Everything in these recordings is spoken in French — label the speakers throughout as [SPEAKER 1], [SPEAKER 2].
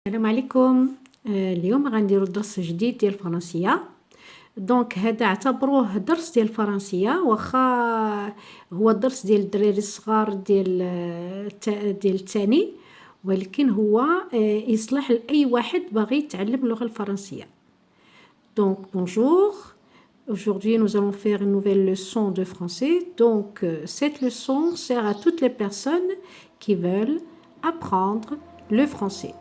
[SPEAKER 1] السلام عليكم. اليوم غنديرو درس جديد ديال الفرنسيه. دونك هذا اعتبروه درس ديال الفرنسيه، واخا هو الدرس ديال الدراري الصغار ديال الثاني، ولكن هو يصلح لاي واحد باغي يتعلم اللغه الفرنسيه. Donc bonjour, aujourd'hui nous allons faire une nouvelle leçon de français. Donc cette leçon sert à toutes les personnes qui veulent apprendre le français.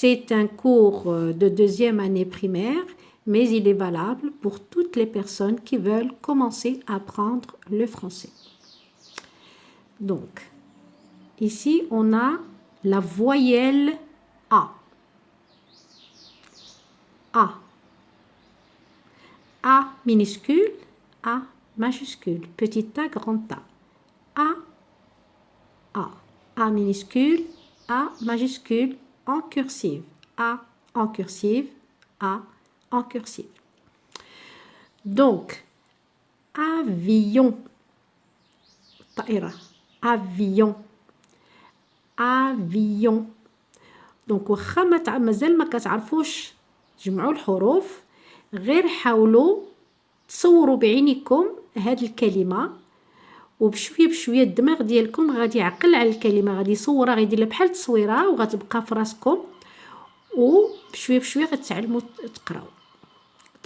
[SPEAKER 1] C'est un cours de deuxième année primaire, mais il est valable pour toutes les personnes qui veulent commencer à apprendre le français. Donc, ici, on a la voyelle A. A. A minuscule, A majuscule, petit A, grand A. A. A. A minuscule, A majuscule, en cursive. A en cursive, A en cursive. Donc, avion. طائرة. Avion. Avion. Donc واخا مازال ما كتعرفوش تجمعوا الحروف، غير حاولوا تصوروا بعينيكم هاد الكلمة، وبشويه بشويه الدماغ ديالكم غادي يعقل على الكلمه، غادي يصورها، غيدير لها بحال التصويره وغتبقى في راسكم، وبشويه بشويه غتعلموا تقراو.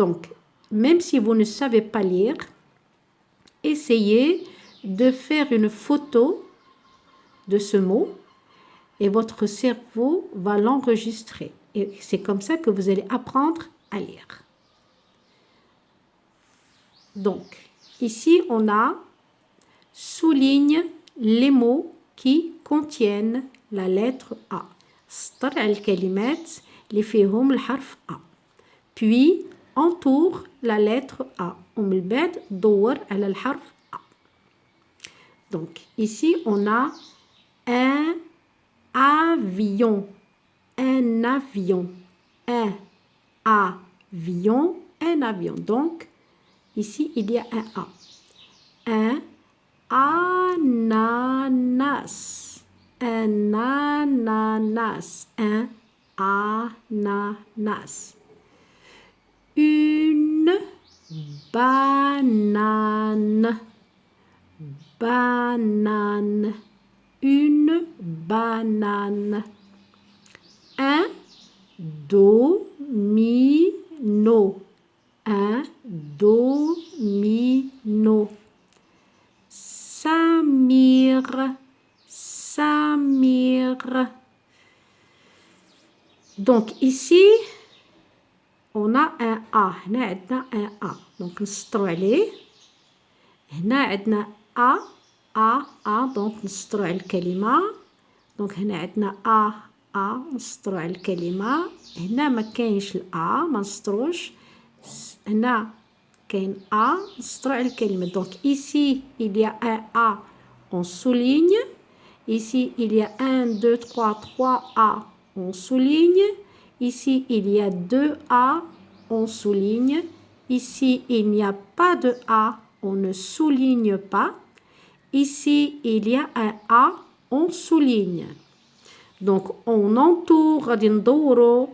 [SPEAKER 1] Donc même si vous ne savez pas lire, essayez de faire une photo de ce mot et votre cerveau va l'enregistrer, et c'est comme ça que vous allez apprendre à lire. Donc ici on a souligne les mots qui contiennent la lettre A. سطر على الكلمات اللي فيهم الحرف A. Puis entoure la lettre A. ومن بعد دور على الحرف A. Donc ici on a un avion. Un avion. Un avion. Un avion. Donc ici il y a un A. Un ananas. Un ananas. Un ananas. Une banane. Banane. Une banane. Un domino. Un domino. Samir. Samir. Donc ici on a un A. هنا عندنا un A. Donc نسطروا عليه. هنا عندنا A. A. A. Donc نسطروا على الكلمة. Donc هنا عندنا A. A. نسطروا على الكلمة. هنا ما كاينش الA ما نسطروش. هنا كاين A نسطروا على الكلمة. Donc ici il y a un A, on souligne. Ici il y a 1, 2, 3, 3 A, on souligne. Ici il y a 2 A, on souligne. Ici il n'y a pas de A, on ne souligne pas. Ici il y a un A, on souligne. Donc on entoure, غادي ندورو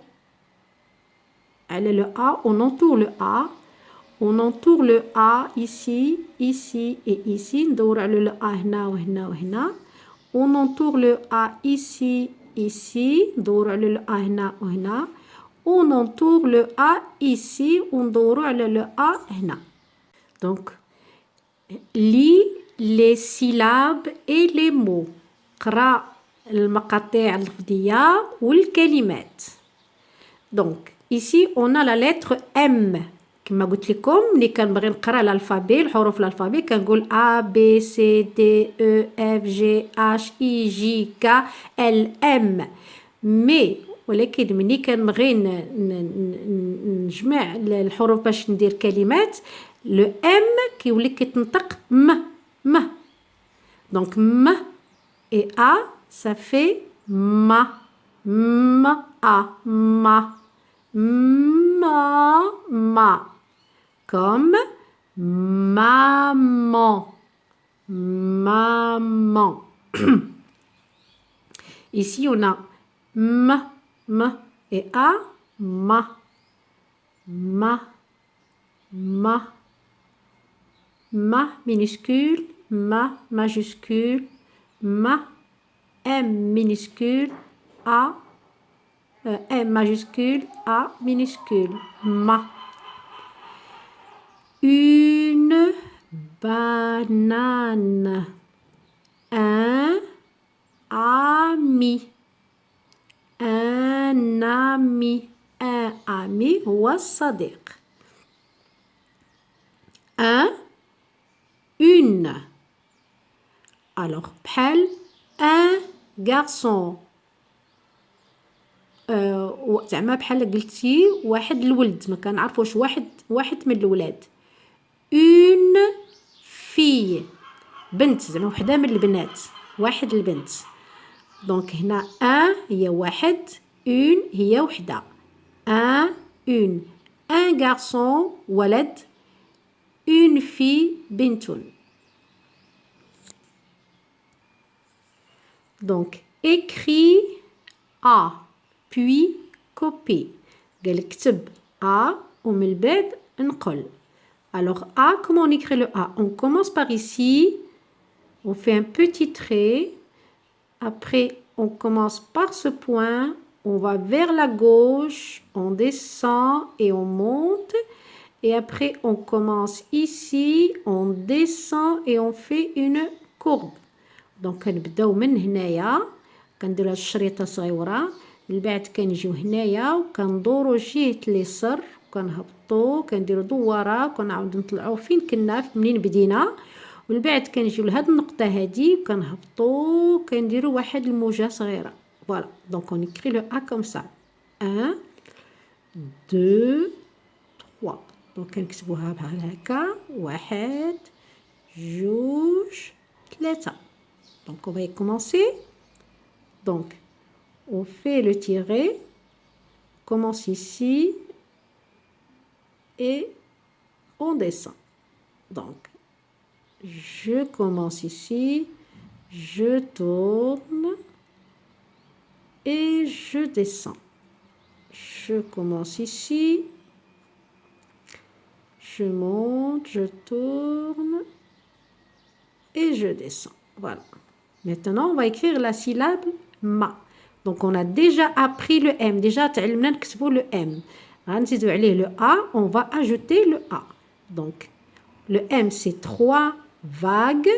[SPEAKER 1] على le A, on entoure le A. On entoure le A ici, ici et ici. ندور على le A هنا وهنا وهنا. On entoure le A ici, ici. ندور على le A هنا وهنا. On entoure le A ici. وندور على le A هنا. Donc lis les syllabes et les mots. قرأ المقاطع اللفظية والكلمات. Donc ici on a la lettre M. كما قلت لكم ملي كنبغي نقرا الالفابي، الحروف الالفابي كنقول A B C D E F G H I J K L M. مي ولكن ملي كنبغي نجمع الحروف باش ندير كلمات، لو ام كيولي كيتنطق م. دونك م et A ça fait ma. Ma. Comme maman. Ici on a m, M et A, ma, ma, ma, ma minuscule, ma majuscule, ma, M minuscule, A, M majuscule, A minuscule, ma. Une banane. Un ami. Un ami. Un ami هو الصديق. Une. Alors, بحال un garçon. زعما بحال قلتي واحد الولد ما كنعرفوش واحد من الولاد. Une fille. بنت زعما وحده من البنات. واحد البنت. دونك هنا ان هي واحد. Une هي وحده. Une. Un garçon ولد. Une fille بنت. Donc écris A puis copie. قال اكتب A ومن بعد نقل. Alors A, comment on écrit le A? On commence par ici, on fait un petit trait, après on commence par ce point, on va vers la gauche, on descend et on monte, et après on commence ici, on descend et on fait une courbe. Donc كنبداو من هنايا كنديرو هاد الشريطه صغيره، من بعد كنجيو هنايا وكندورو جهه اليسر وكنهبطو كنديرو دواره وكنعاودو نطلعو فين كنا منين بدينا، ومن بعد كنجيو لهاد النقطه هادي وكنهبطو كنديرو واحد الموجه صغيره. فوالا دونك اون écrit le A comme ça 1 2 3. دونك كنكتبوها بحال هكا 1 2 3. Donc on va y commencer. Donc on fait le tiret, on commence ici et on descend. Donc je commence ici, je tourne et je descends. Je commence ici, je monte, je tourne et je descends. Voilà. Maintenant, on va écrire la syllabe ma. Donc, on a déjà appris le M. Déjà, تعلمنا نكتبوا le M. غنزيدو عليه le A. On va ajouter le A. Donc, le M, c'est 3 vagues.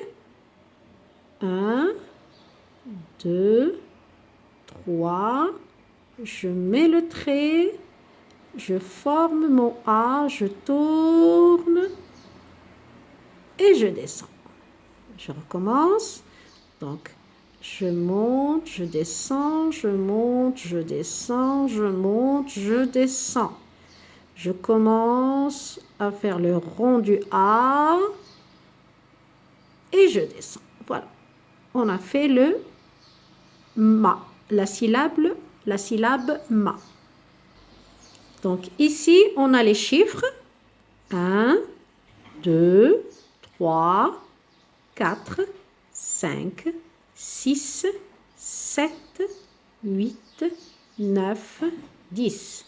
[SPEAKER 1] 1, 2, 3. Je mets le trait. Je forme mon A. Je tourne. Et je descends. Je recommence. Donc, je monte, je descends, je monte, je descends, je monte, je descends. Je commence à faire le rond du A et je descends. Voilà. On a fait le ma, la syllabe ma. Donc, ici, on a les chiffres. 1, 2, 3, 4, 5, 6, 7, 8, 9, 10.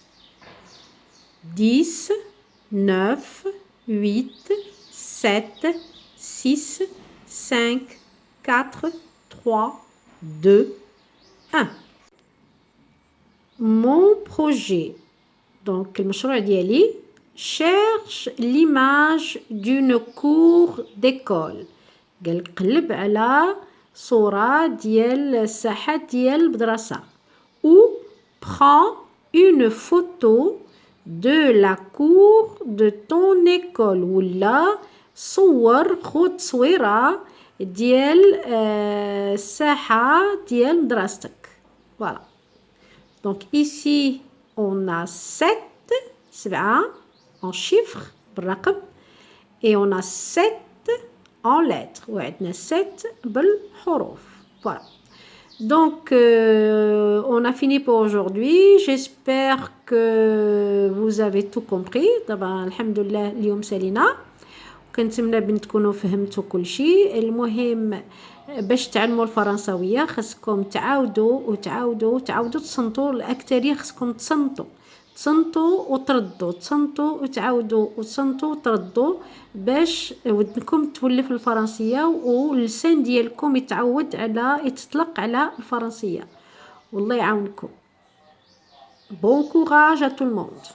[SPEAKER 1] 10, 9, 8, 7, 6, 5, 4, 3, 2, 1. Mon projet. Donc, المشروع ديالي cherche l'image d'une cour d'école. قال قلب على صورة ديال الساحة ديال المدرسة. Ou prends une photo de la cour de ton école. ولا صور خذ تصويرة ديال الساحة ديال مدرستك. Voilà. Donc ici on a 7 en chiffres بالرقم et on a 7 en lettres. وعندنا 7 بالحروف. Voilà. Donc, on a fini pour aujourd'hui. J'espère que vous avez tout compris. طبعا الحمد لله اليوم سالينا. كنتمنى بان تكونوا فهمتوا كل شيء. المهم باش تعلموا الفرنسويه خاصكم تعاودوا وتعاودوا وتعاودوا تصنتوا. الاكثريه خاصكم تصنتوا وتردوا، تصنتوا وتعاودوا وتصنتوا وتردوا باش ودنكم تولف الفرنسيه واللسان ديالكم يتعود على يتطلق على الفرنسيه. والله يعاونكم. Bon courage à tout le monde.